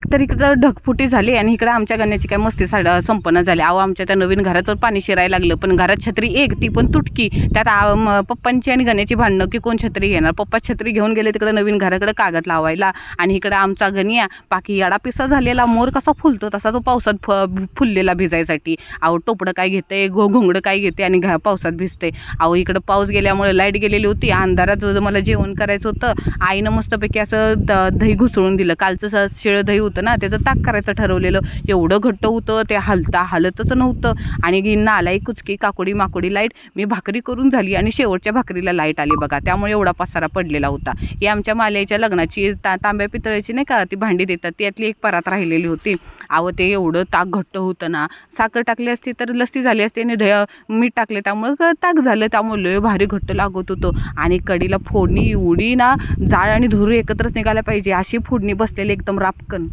तर इकडं ढगफुटी झाली आणि इकडं आमच्या गण्याची काय मस्ती संपन्न झाली. अहो आमच्या त्या नवीन घरात पाणी शिरायला लागलं, पण घरात छत्री एक ती पण तुटकी. त्यात पप्पांची आणि गण्याची भांडणं की कोण छत्री घेणार. पप्पा छत्री घेऊन गेले तिकडे नवीन घराकडे कागद लावायला आणि इकडं आमचा गण्या बाकी याडा पिसा झालेला. मोर कसा फुलतो तसा तो पावसात फुललेला भिजायसाठी. अहो टोपडं काय घेते, घोंगडं काय घेते आणि पावसात भिजते. अहो इकडं पाऊस गेल्यामुळे लाईट गेलेली होती. अंधारात मला जेवण करायचं होतं. आईनं मस्तपैकी असं दही घुसळून दिलं. कालचं शिळं दही होतं ना, त्याचं ताक करायचं ठरवलेलं. एवढं घट्ट होतं ते हालतच नव्हतं. आणि नालाई कुचकी काकोडी माकोडी लाईट. मी भाकरी करून झाली आणि शेवटच्या भाकरीला लाईट आली बघा. त्यामुळे एवढा पसारा पडलेला होता. ही आमच्या माल्याच्या लग्नाची तांब्या पितळेची नाही का ती भांडी देतात, त्यातली एक परात राहिलेली होती. अहो ते एवढं ताक घट्ट होतं ना, साखर टाकली असती तर लस्सी झाली असती आणि मीठ टाकले त्यामुळे ताक झालं. त्यामुळे लय भारी घट्ट लागत होतं. आणि कढीला फोडणी एवढी ना, जाळ आणि धुरू एकत्रच निघायला पाहिजे अशी फोडणी बसलेली एकदम रापकन.